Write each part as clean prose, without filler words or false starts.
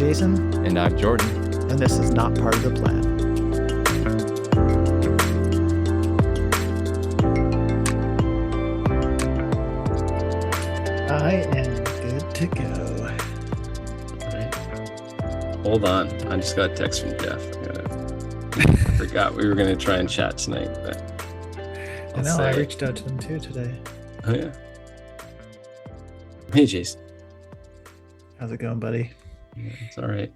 Jason, And I'm Jordan. and this is not part of the plan. I am good to go. All right. Hold on. I just got a text from Jeff. I forgot we were going to try and chat tonight, but I know, I reached out to him too today. Oh, yeah. Hey, Jason. How's it going, buddy? Yeah, it's all right.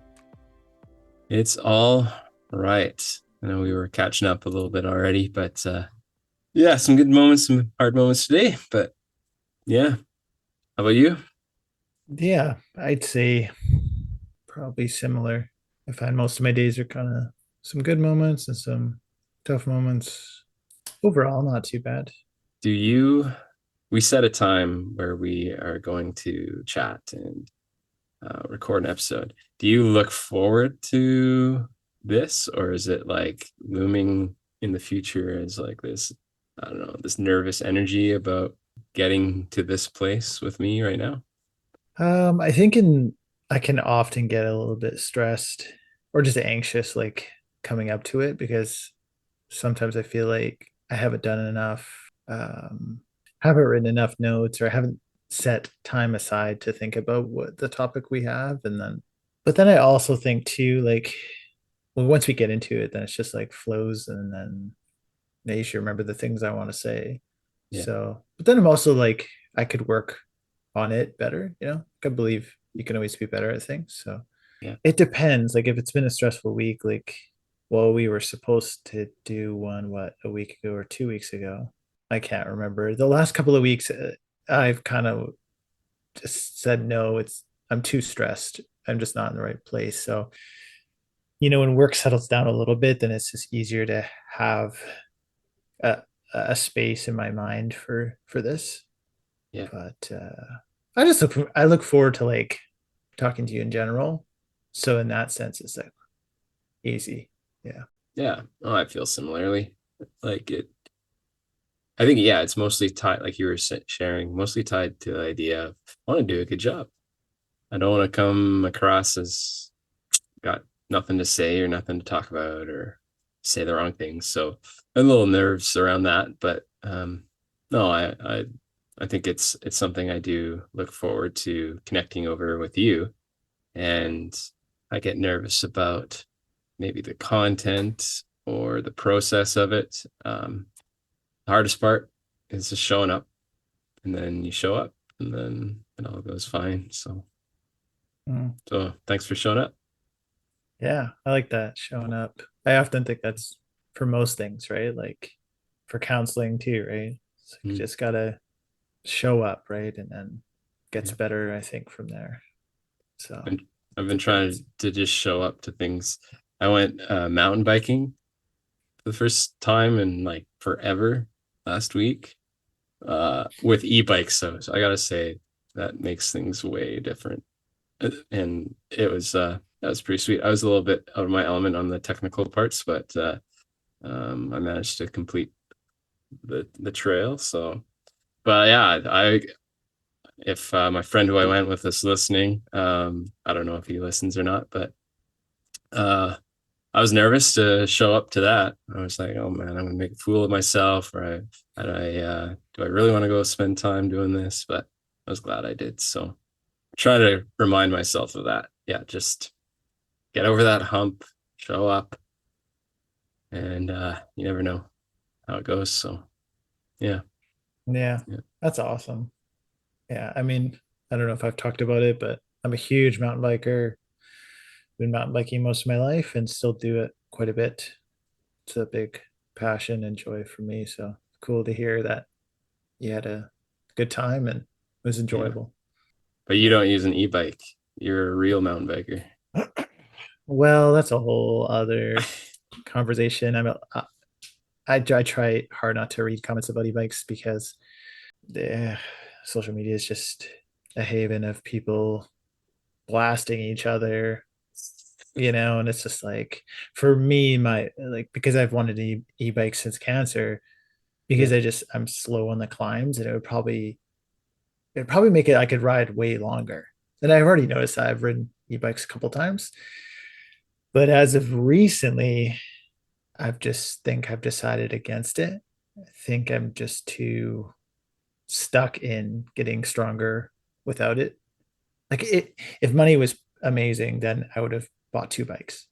It's all right. I know we were catching up a little bit already, but yeah, some good moments, some hard moments today, but yeah. How about you? Yeah, I'd say probably similar. I find most of my days are kind of some good moments and some tough moments. Overall, not too bad. We set a time where we are going to chat and record an episode. Do you look forward to this, or is it like looming in the future as like this, I don't know, this nervous energy about getting to this place with me right now? I think I can often get a little bit stressed or just anxious like coming up to it because sometimes I feel like I haven't done enough, haven't written enough notes, or I haven't set time aside to think about what the topic we have. But then I also think too, like, well, once we get into it, then it's just like flows, and then I usually remember the things I want to say. Yeah. So, but then I'm also like, I could work on it better, you know? I believe you can always be better at things. So Yeah. it depends. Like if it's been a stressful week, like, well, we were supposed to do one, what, a week ago or 2 weeks ago. I can't remember. The last couple of weeks, I've kind of just said, no, I'm too stressed. I'm just not in the right place. So, when work settles down a little bit, then it's just easier to have a, a space in my mind for this. Yeah. But I look forward to like talking to you in general. So in that sense, it's like easy. Yeah. Yeah. Oh, I feel similarly. Like it, I think, yeah, it's mostly tied, like you were sharing, mostly tied to the idea of I want to do a good job. I don't want to come across as got nothing to say or nothing to talk about or say the wrong things. So I'm a little nervous around that, but no, I think it's something I do look forward to connecting over with you. And I get nervous about maybe the content or the process of it. The hardest part is just showing up, and then you show up, and then it all goes fine. So, Mm. so thanks for showing up. Yeah. I like that showing up. I often think that's for most things, right? Like for counseling too, right? It's like you Mm, just gotta show up, right? And then gets yeah. better, I think, from there. So And I've been trying depends. to just show up to things. I went mountain biking for the first time in like forever last week with e-bikes. So I gotta say that makes things way different. And that was pretty sweet. I was a little bit out of my element on the technical parts, but I managed to complete the trail. So, but yeah, I if my friend who I went with is listening, I don't know if he listens or not, but uh, I was nervous to show up to that. I was like, oh man, I'm gonna make a fool of myself, or do I really want to go spend time doing this? But I was glad I did. So try to remind myself of that. Yeah, just get over that hump, show up, and you never know how it goes. So yeah, Yeah. yeah, That's awesome. Yeah. I mean, I don't know if I've talked about it, but I'm a huge mountain biker. Been mountain biking most of my life and still do it quite a bit. It's a big passion and joy for me. So cool to hear that you had a good time and it was yeah. enjoyable. But you don't use an e-bike. You're a real mountain biker. Well, that's a whole other conversation. I try hard not to read comments about e-bikes because the social media is just a haven of people blasting each other, and it's just like for me, my like because I've wanted an e-bike since cancer, Yeah, because I'm slow on the climbs, and it'd probably make it I could ride way longer. And I've already noticed that I've ridden e-bikes a couple times. But as of recently, I've just think I've decided against it. I think I'm just too stuck in getting stronger without it. Like it, if money was amazing, then I would have bought two bikes,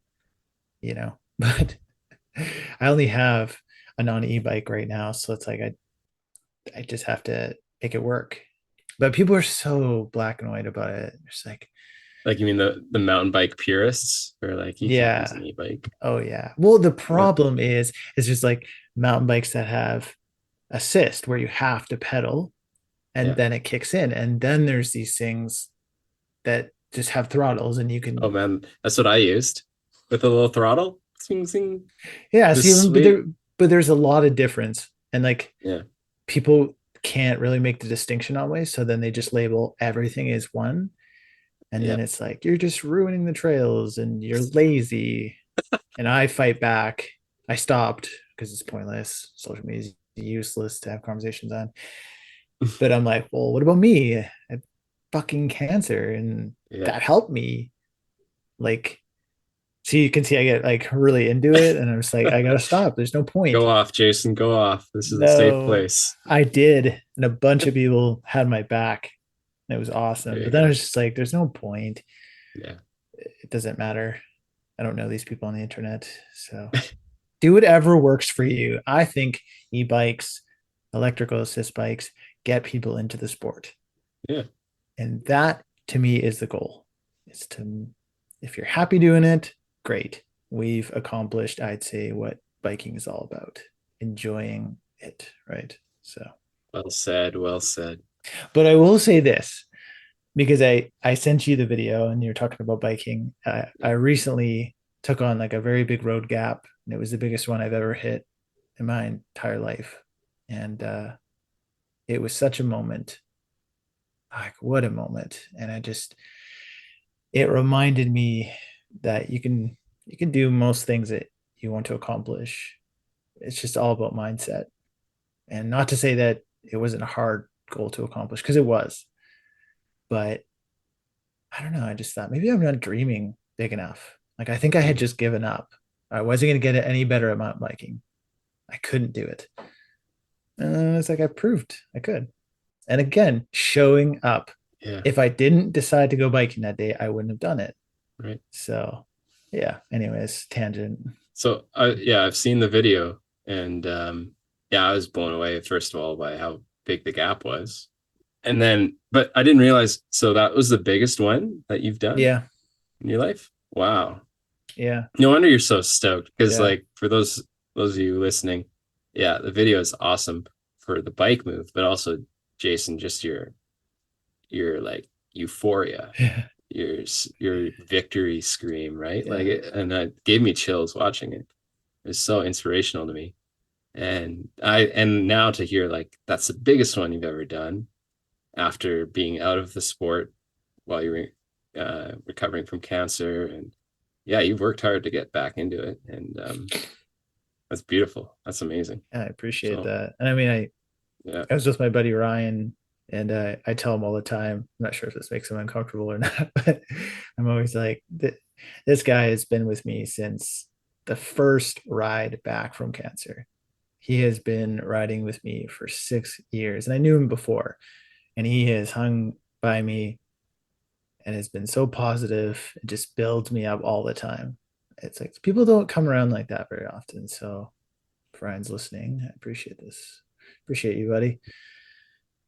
you know. But I only have a non e-bike right now, so it's like I just have to make it work. But people are so black and white about it. It's like, Like you mean the mountain bike purists, or like you can't use yeah, an e-bike? oh yeah. Well, the What? problem is just like mountain bikes that have assist where you have to pedal and Yeah. then it kicks in. And then there's these things that just have throttles and you Oh can, man, that's what I used with a little throttle. Sing, sing. yeah, It see, was sweet. but there's a lot of difference. And like Yeah. people can't really make the distinction always. So then they just label everything as one. And Yeah. then it's like, you're just ruining the trails and you're lazy. And I fight back. I stopped because it's pointless. Social media is useless to have conversations on. But I'm like, well, what about me? I had fucking cancer and Yeah. that helped me. Like, so you can see I get like really into it. And I'm just like, I gotta stop. There's no point. Go off, Jason. Go off. This is a safe No, place. I did. And a bunch of people had my back. It was There awesome. you But then I go. was just like, there's no point. Yeah. It doesn't matter. I don't know these people on the internet. So do whatever works for you. I think e-bikes, electrical assist bikes get people into the sport. Yeah. And that to me is the goal. Is to if you're happy doing it, great. We've accomplished, I'd say, what biking is all about. Enjoying it, right? So, Well said. Well said. but I will say this because I sent you the video and you're talking about biking. I recently took on like a very big road gap, and it was the biggest one I've ever hit in my entire life. And it was such a moment. Like, what a moment. And I just, it reminded me that you can do most things that you want to accomplish. It's just all about mindset. And not to say that it wasn't a hard goal to accomplish, because it was, but I don't know. I just thought maybe I'm not dreaming big enough. Like I think I had Mm. just given up. I wasn't going to get it any better at mountain biking. I couldn't do it. And it's like I proved I could. And again, showing up. Yeah. If I didn't decide to go biking that day, I wouldn't have done it. Right. So, yeah. Anyways, tangent. So yeah, I've seen the video, and yeah, I was blown away first of all by how big the gap was. And then but I didn't realize, so that was the biggest one that you've done Yeah, in your life? Wow. yeah, No wonder you're so stoked, because yeah, like for those of you listening, yeah, the video is awesome for the bike move, but also Jason, just your like euphoria, yeah, your victory scream, right? Like yeah. and that gave me chills watching it. It's so inspirational to me. And now to hear like that's the biggest one you've ever done after being out of the sport while you were recovering from cancer, and yeah, you've worked hard to get back into it, and that's beautiful. That's amazing. I appreciate So that. And I mean, yeah. I was with my buddy Ryan, and I tell him all the time. I'm not sure if this makes him uncomfortable or not, but I'm always like, this guy has been with me since the first ride back from cancer. He has been riding with me for 6 years, and I knew him before, and he has hung by me and has been so positive. It just builds me up all the time. It's like people don't come around like that very often. So, if Ryan's listening, I appreciate this. Appreciate you, buddy.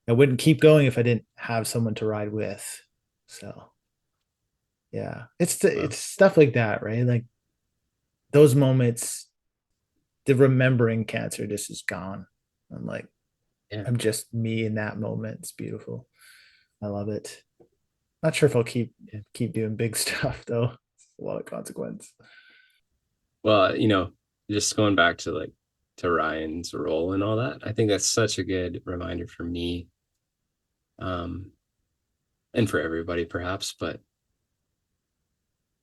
I wouldn't keep going if I didn't have someone to ride with. So yeah, Well, it's stuff like that, right? Like those moments, the remembering cancer just is gone. I'm like, yeah. I'm just me in that moment. It's beautiful. I love it. Not sure if I'll Yeah. keep doing big stuff though. It's a lot of consequence. Well, just going back to like to Ryan's role and all that, I think that's such a good reminder for me, um, and for everybody perhaps, but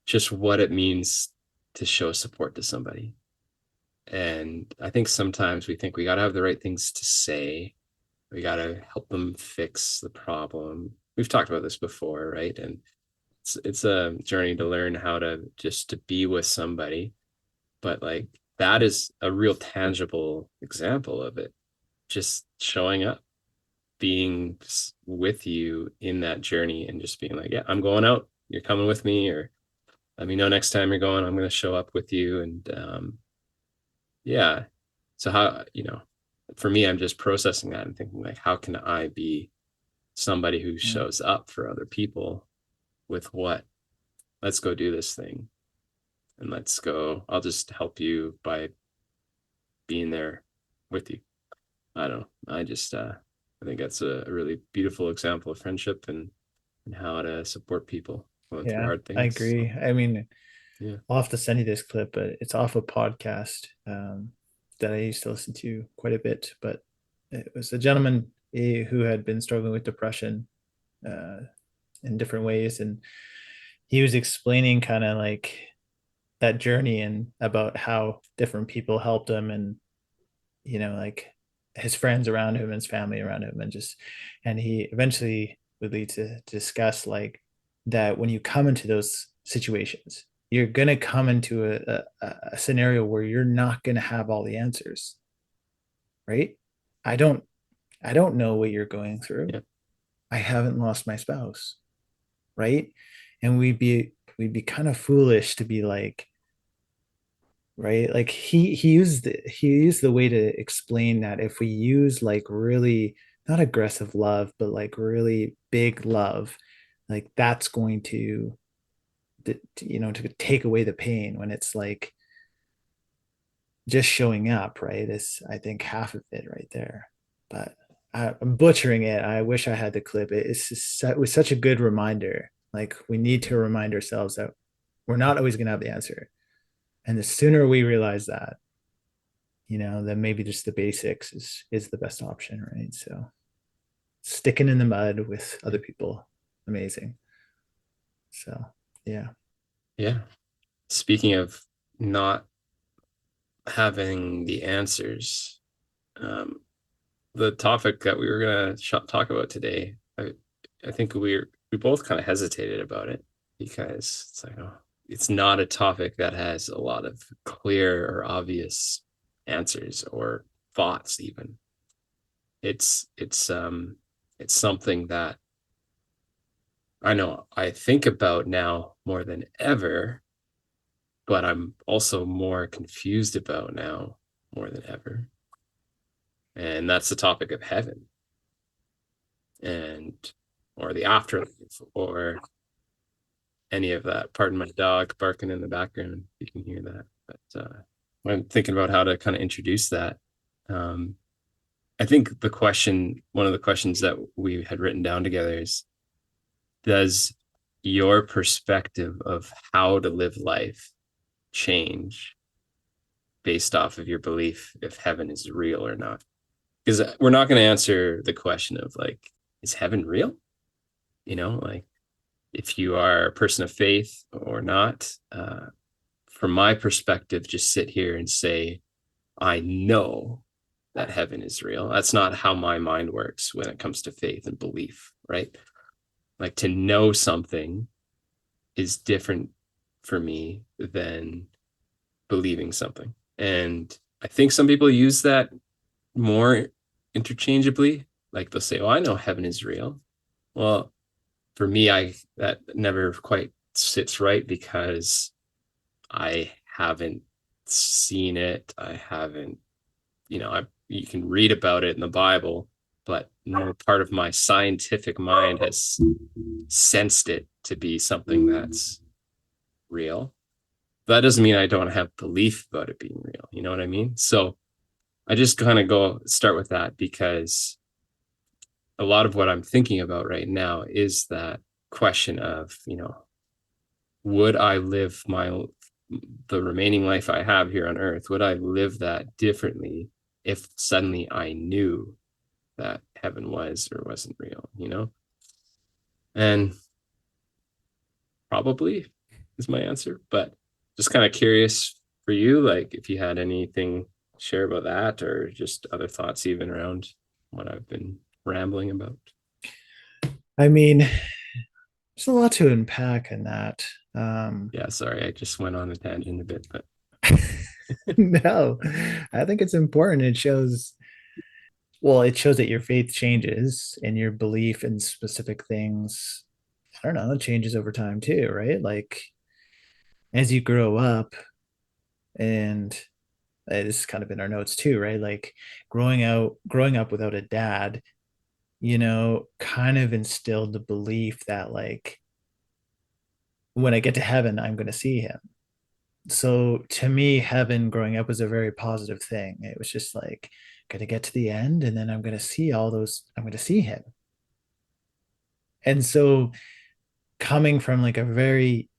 just what it means to show support to somebody. And I think sometimes we think we got to have the right things to say. We got to help them fix the problem. We've talked about this before, right? And it's a journey to learn how to just to be with somebody, but like that is a real tangible example of it. Just showing up, being with you in that journey, and just being like, yeah, I'm going out, you're coming with me, or let me know next time you're going, I'm going to show up with you. And yeah, so how, for me, I'm just processing that and thinking like, how can I be somebody who Mm. shows up for other people with what? Let's go do this thing, and let's go, I'll just help you by being there with you. I don't know. I think that's a really beautiful example of friendship, and how to support people going through Yeah, hard I things. So agree. I mean, yeah. I'll have to send you this clip, but it's off a podcast that I used to listen to quite a bit. But it was a gentleman who had been struggling with depression uh, in different ways, and he was explaining kind of like that journey and about how different people helped him, and like his friends around him and his family around him, and he eventually would lead to discuss like that when you come into those situations, you're going to come into a scenario where you're not going to have all the answers, right? I don't i don't know what you're going through. Yeah. I haven't lost my spouse, right? And we'd be kind of foolish to be like, right, like he used the way to explain that if we use like really not aggressive love but like really big love, like that's going to take away the pain when it's like just showing up, right? Is I think half of it right there. But I'm butchering it. I wish I had the clip. It was such a good reminder. Like we need to remind ourselves that we're not always going to have the answer, and the sooner we realize that, then maybe just the basics is the best option, right? So sticking in the mud with other people, amazing. So yeah. Yeah. Speaking of not having the answers, um, the topic that we were gonna talk about today, I think we both kind of hesitated about it because it's like, oh, it's not a topic that has a lot of clear or obvious answers or thoughts even. It's something that I know I think about now more than ever, but I'm also more confused about now more than ever. And that's the topic of heaven, and or the afterlife, or any of that. Pardon my dog barking in the background. You can hear that. But I'm thinking about how to kind of introduce that. Um, I think one of the questions that we had written down together is, does your perspective of how to live life change based off of your belief if heaven is real or not? Because we're not going to answer the question of like, is heaven real? Like if you are a person of faith or not. From my perspective, just sit here and say, I know that heaven is real. That's not how my mind works when it comes to faith and belief, right? Like to know something is different for me than believing something. And I think some people use that more interchangeably. Like they'll say, "Oh, I know heaven is real." Well, for me, I that never quite sits right because I haven't seen it. I haven't, you can read about it in the Bible, but no part of my scientific mind has sensed it to be something that's real. That doesn't mean I don't have belief about it being real. You know what I mean? So I just kind of go start with that because a lot of what I'm thinking about right now is that question of, would I live the remaining life I have here on earth, would I live that differently if suddenly I knew that heaven was or wasn't real? And probably is my answer, but just kind of curious for you, like if you had anything to share about that or just other thoughts even around what I've been rambling about. I mean, There's a lot to unpack in that. Um, Yeah, sorry, I just went on a tangent a bit, but no, I think it's important. It shows, well, it shows that your faith changes and your belief in specific things, I don't know, it changes over time too, right? Like as you grow up, and this is kind of in our notes too, right? Like growing up without a dad, kind of instilled the belief that like when I get to heaven, I'm going to see him. So to me, heaven growing up was a very positive thing. It was just like, going to get to the end and then I'm going to see I'm going to see him. And so coming from like a very,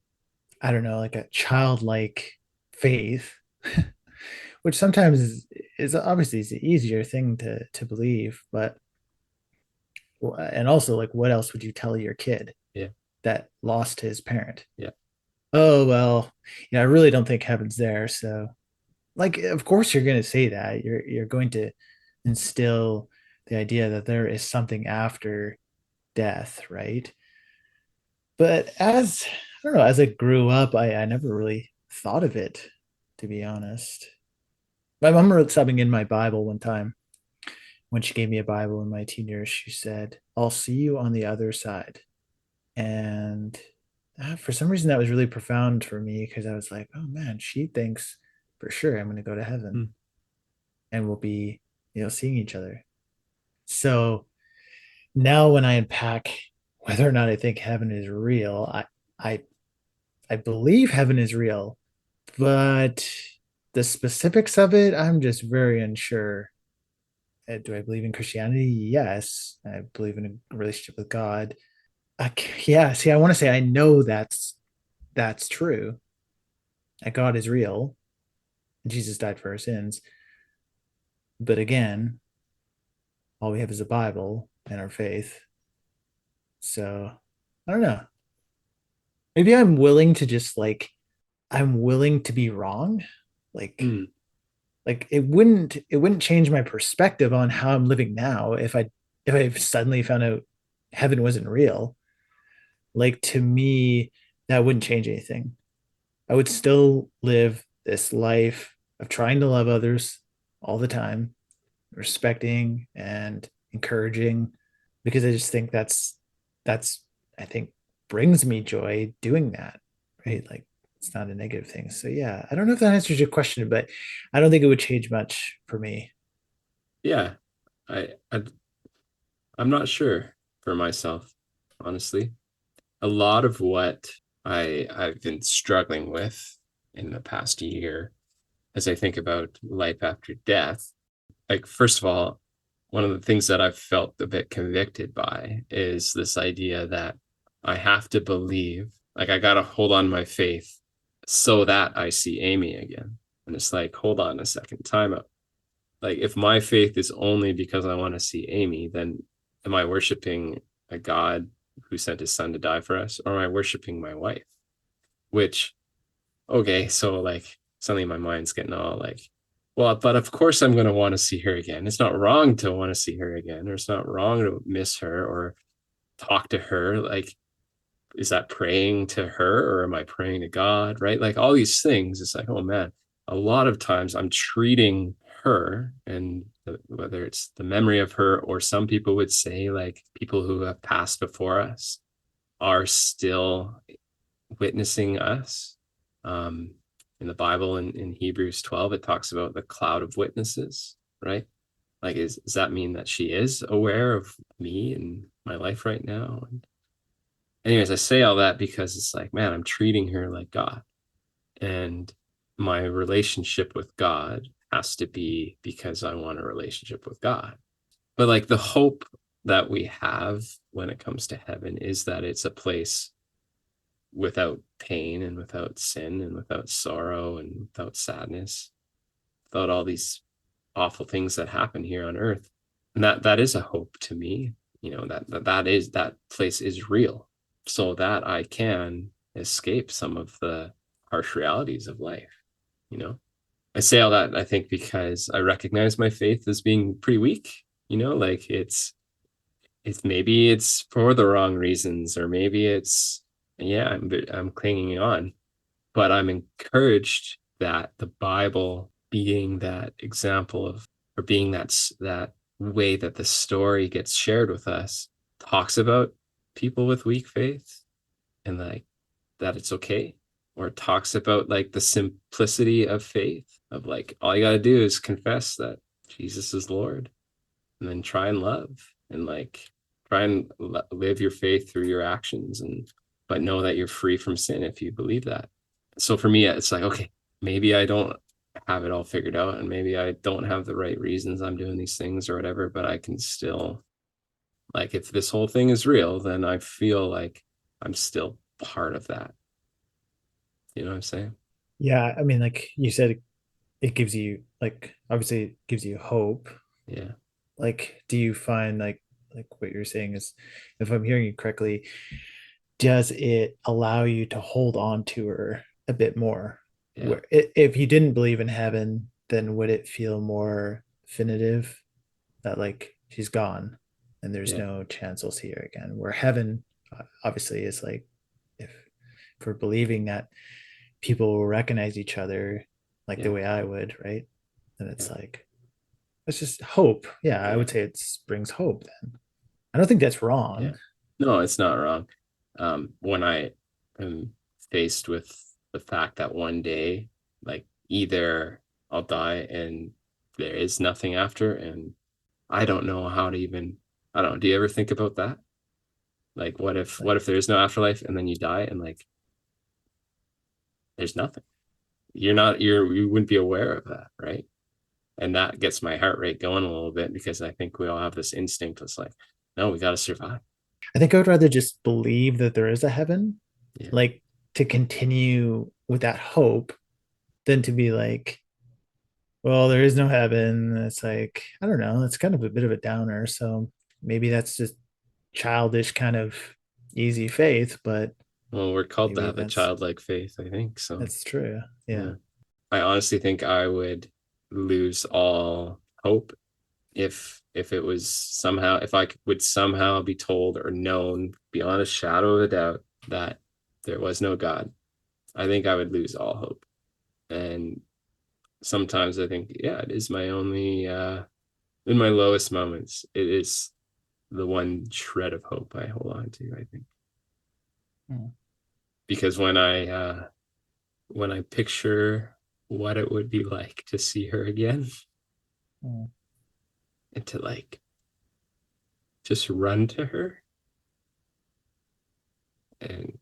I don't know, like a childlike faith, which sometimes is obviously is the easier thing to believe, but and also like what else would you tell your kid yeah, that lost his parent? yeah, Oh well, I really don't think heaven's there. So like of course you're going to say that. You're going to instill the idea that there is something after death, right? But as I don't know, as I grew up, I never really thought of it, to be honest. My mom wrote something in my Bible one time when she gave me a Bible in my teen years. She said, "I'll see you on the other side." And for some reason, that was really profound for me because I was like, "Oh man, she thinks for sure I'm going to go to heaven hmm, and we'll be, seeing each other." So now, when I unpack whether or not I think heaven is real, I I believe heaven is real, but the specifics of it, I'm just very unsure. Do I believe in Christianity? Yes. I believe in a relationship with God. Yeah, see, I want to say I know that's true. That God is real. And Jesus died for our sins. But again, all we have is a Bible and our faith. So I don't know. Maybe I'm willing to just like I'm willing to be wrong. Like hmm, it wouldn't change my perspective on how I'm living now if I suddenly found out heaven wasn't real. Like to me, that wouldn't change anything. I would still live this life of trying to love others all the time, respecting and encouraging, because I just think that's I think brings me joy doing that, right? Like it's not a negative thing. So yeah, I don't know if that answers your question, but I don't think it would change much for me. yeah. I I'm not sure for myself, honestly. A lot of what I've been struggling with in the past year as I think about life after death, like first of all, one of the things that I've felt a bit convicted by is this idea that I have to believe, like I gotta hold on my faith so that I see Amy again. And it's like, hold on a second, time out. Like if my faith is only because I want to see Amy, then am I worshiping a God who sent his son to die for us, or am I worshiping my wife? Which, okay, so like suddenly my mind's getting all like, well, but of course I'm going to want to see her again. It's not wrong to want to see her again, or it's not wrong to miss her or talk to her. Like, is that praying to her or am I praying to God? Right? Like all these things, it's like, oh man, a lot of times I'm treating her and whether it's the memory of her or some people would say like people who have passed before us are still witnessing us. Um, in the Bible in Hebrews 12, it talks about the cloud of witnesses, right? Like, does that mean that she is aware of me and my life right now? And anyways, I say all that because it's like, man, I'm treating her like God. And my relationship with God has to be because I want a relationship with God. But like the hope that we have when it comes to heaven is that it's a place without pain and without sin and without sorrow and without sadness, without all these awful things that happen here on earth. And that is a hope to me, that place is real so that I can escape some of the harsh realities of life, you know. I say all that I think because I recognize my faith as being pretty weak, like it's maybe it's for the wrong reasons, or maybe it's, yeah, I'm clinging on, but I'm encouraged that the Bible being that example of, or being that way that the story gets shared with us, talks about people with weak faith, and like that it's okay, or talks about like the simplicity of faith, of like all you got to do is confess that Jesus is Lord, and then try and love, and like try and live your faith through your actions, and but know that you're free from sin if you believe that. So for me, it's like, okay, maybe I don't have it all figured out, and maybe I don't have the right reasons I'm doing these things or whatever, but I can still, like, if this whole thing is real, then I feel like I'm still part of that. You know what I'm saying? Yeah, I mean, like you said, it gives you like obviously it gives you hope. Yeah. Like, do you find like what you're saying is, if I'm hearing you correctly, does it allow you to hold on to her a bit more? Yeah. Where if you didn't believe in heaven, then would it feel more definitive that like she's gone and there's Yeah. no chance we'll see her again? Where heaven obviously is like, if we're believing that people will recognize each other like the Yeah. way I would, right? And it's Yeah. like it's just hope. Yeah, I Yeah. would say it brings hope then. I don't think that's Yeah. wrong. No, it's not wrong. When I am faced with the fact that one day, like, either I'll die and there is nothing after, and I don't know how to even, I don't know. Do you ever think about that? Like, what if there is no afterlife, and then you die and like there's nothing? You wouldn't be aware of that, right? And that gets my heart rate going a little bit, because I think we all have this instinct that's like, no, we got to survive. I think I would rather just believe that there is a heaven, Yeah. like to continue with that hope, than to be like, well, there is no heaven. It's like, I don't know, it's kind of a bit of a downer. So maybe that's just childish kind of easy faith, but Well, we're called to maybe have a that's childlike faith, I think. So, that's true. Yeah. yeah. I honestly think I would lose all hope if it was somehow, if I would somehow be told or known beyond a shadow of a doubt that there was no God. I think I would lose all hope. And sometimes I think, yeah, it is my only in my lowest moments, it is the one shred of hope I hold on to, I think. Hmm. Because when I picture what it would be like to see her again, Hmm. and to like just run to her and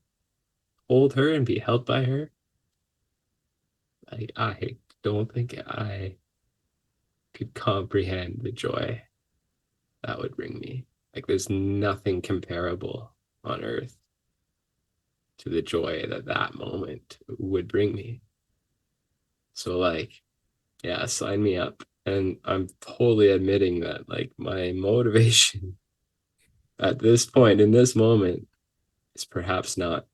hold her and be held by her, I don't think I could comprehend the joy that would bring me. Like, there's nothing comparable on earth to the joy that that moment would bring me. So, like, yeah, sign me up. And I'm totally admitting that, like, my motivation at this point in this moment is perhaps not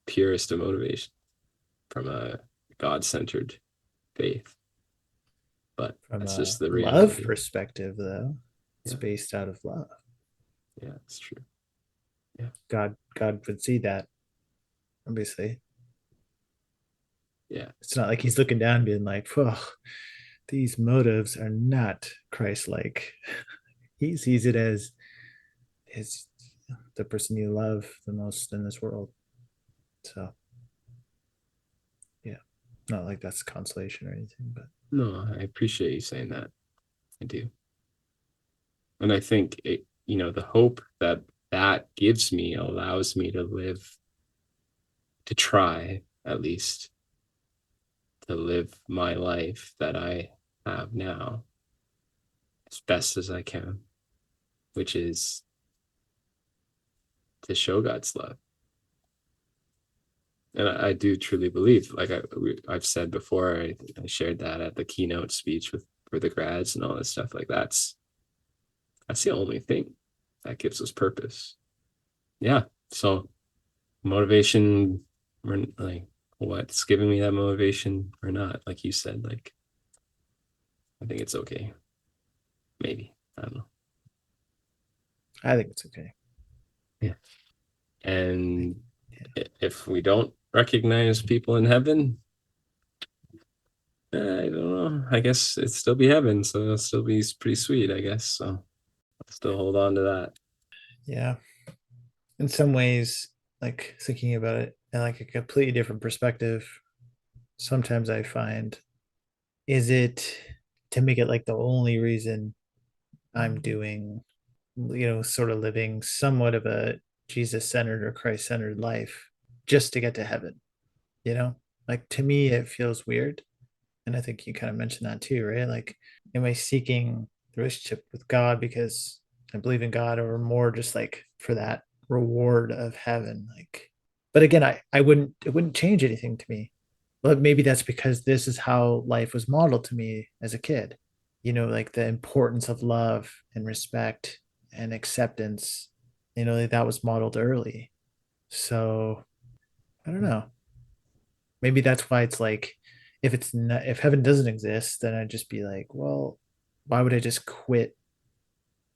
purest of motivation from a God-centered faith, but From that's a just the love reality. perspective, though, it's Yeah, based out of love. yeah, it's true. Yeah, God would see that, obviously. yeah, It's not like he's looking down being like, oh, these motives are not Christ-like. He sees it as his the person you love the most in this world. So yeah, not like that's consolation or anything, but no, I appreciate you saying that. I do. And I think the hope that that gives me allows me to live, to try at least to live my life that I have now as best as I can, which is to show God's love. And I do truly believe, like I've said before, I shared that at the keynote speech for the grads and all this stuff. Like, that's the only thing that gives us purpose. Yeah. So motivation, like, what's giving me that motivation or not? Like you said, like, I think it's okay. Maybe. I don't know. I think it's okay. Yeah. I, And yeah. if we don't recognize people in heaven, I don't know. I guess it'd still be heaven, so it'll still be pretty sweet, I guess. So I'll still hold on to that. Yeah. In some ways, like thinking about it in like a completely different perspective, sometimes I find, is it to make it like the only reason I'm doing, sort of living somewhat of a Jesus centered or Christ centered life just to get to heaven, you know? Like to me, it feels weird. And I think you kind of mentioned that too, right? Like, am I seeking the relationship with God because I believe in God, or more just like for that reward of heaven? Like, but again, I wouldn't, it wouldn't change anything to me. But maybe that's because this is how life was modeled to me as a kid. Like the importance of love and respect and acceptance, like that was modeled early. So I don't know. Maybe that's why it's like, if heaven doesn't exist, then I'd just be like, well, why would I just quit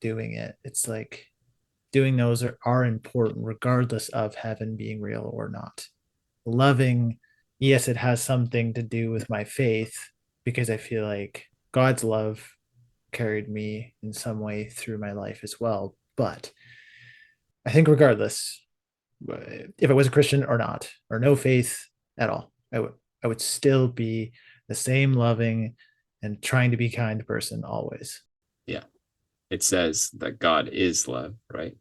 doing it? It's like doing those are important regardless of heaven being real or not. Loving, yes, it has something to do with my faith because I feel like God's love carried me in some way through my life as well. But I think regardless, if I was a Christian or not, or no faith at all, I would still be the same loving and trying to be kind person always. Yeah. It says that God is love, right?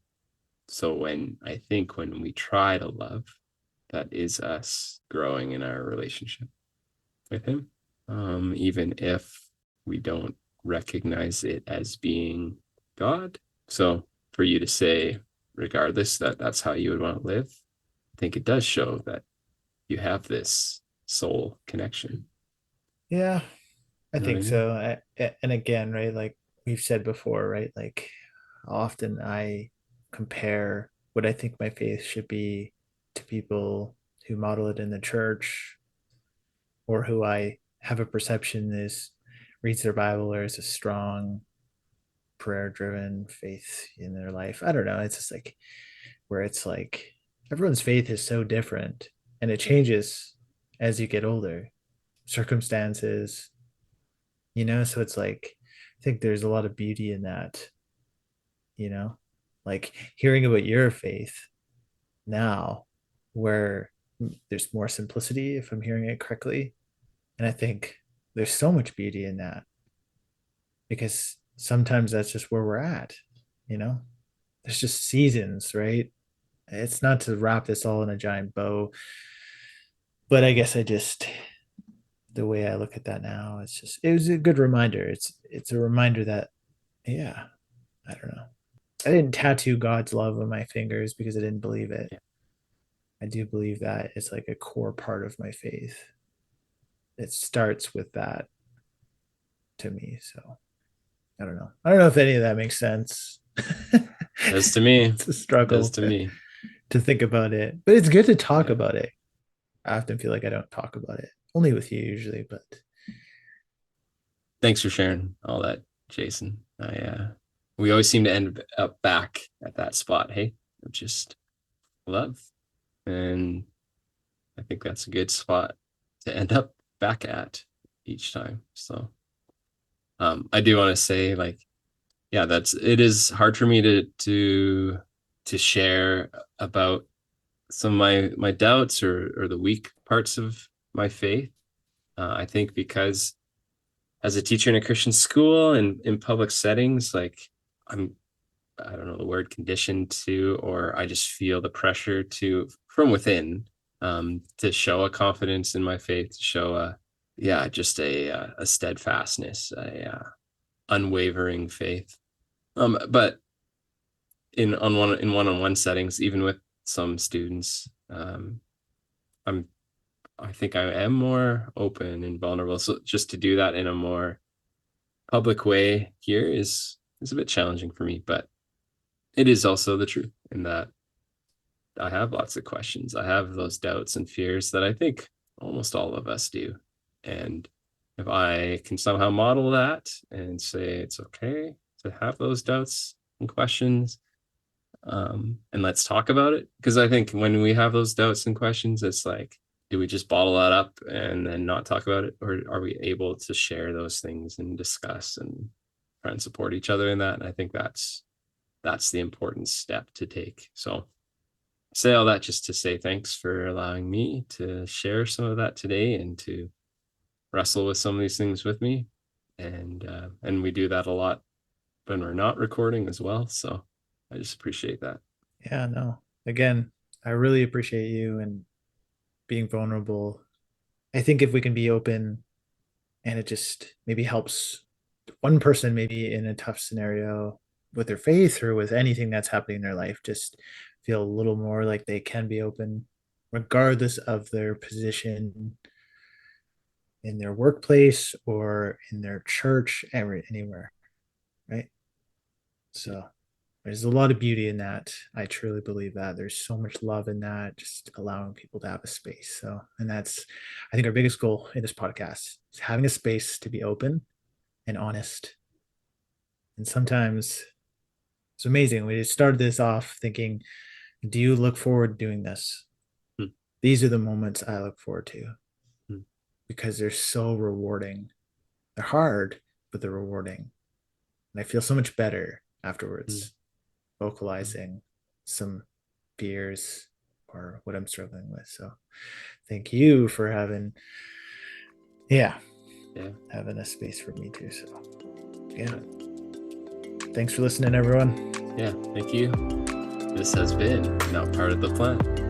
So when we try to love, that is us growing in our relationship with Him. Even if we don't recognize it as being God. So for you to say, regardless, that that's how you would want to live, I think it does show that you have this soul connection. Yeah, I You know what think I mean? so. And again, right, like we've said before, right, like often I compare what I think my faith should be to people who model it in the church, or who I have a perception is reads their Bible or is a strong prayer driven faith in their life. I don't know. It's just like where it's like everyone's faith is so different and it changes as you get older, circumstances, so it's like I think there's a lot of beauty in that, you know, like hearing about your faith now, where there's more simplicity, if I'm hearing it correctly. And I think there's so much beauty in that because sometimes that's just where we're at, you know? There's just seasons, right? It's not to wrap this all in a giant bow, but I guess the way I look at that now, it was a good reminder. It's a reminder that, yeah, I don't know. I didn't tattoo God's love on my fingers because I didn't believe it. Yeah. I do believe that it's like a core part of my faith. It starts with that to me. So I don't know. I don't know if any of that makes sense. Does to me. It's a It does struggle to me. to think about it, but it's good to talk Yeah. about it. I often feel like I don't talk about it, only with you usually, but Thanks for sharing all that, Jason. We always seem to end up back at that spot, hey, of just love. And I think that's a good spot to end up back at each time. So I do want to say, like, yeah, it is hard for me to share about some of my doubts or the weak parts of my faith. I think because as a teacher in a Christian school and in public settings, like I'm, I don't know the word, conditioned to, or I just feel the pressure to from within, to show a confidence in my faith, to show just a steadfastness, unwavering faith. But in one-on-one settings, even with some students, I'm I think I am more open and vulnerable. So just to do that in a more public way here is a bit challenging for me, but it is also the truth in that I have lots of questions. I have those doubts and fears that I think almost all of us do. And if I can somehow model that and say it's okay to have those doubts and questions, and let's talk about it. Because I think when we have those doubts and questions, it's like, do we just bottle that up and then not talk about it, or are we able to share those things and discuss and try and support each other in that? And I think that's the important step to take. So say all that just to say thanks for allowing me to share some of that today and to wrestle with some of these things with me. And we do that a lot when we're not recording as well. So I just appreciate that. Yeah, no. Again, I really appreciate you and being vulnerable. I think if we can be open and it just maybe helps one person maybe in a tough scenario with their faith or with anything that's happening in their life, just feel a little more like they can be open regardless of their position in their workplace or in their church, anywhere, right? So there's a lot of beauty in that. I truly believe that there's so much love in that, just allowing people to have a space. So, and that's, I think, our biggest goal in this podcast is having a space to be open and honest. And sometimes it's amazing. We started this off thinking, do you look forward to doing this? Hmm. These are the moments I look forward to Hmm. because they're so rewarding. They're hard, but they're rewarding. And I feel so much better afterwards, vocalizing some fears or what I'm struggling with. So thank you for having, yeah, having a space for me too. So yeah. Thanks for listening, everyone. Yeah, thank you. This has been Not Part of the Plan.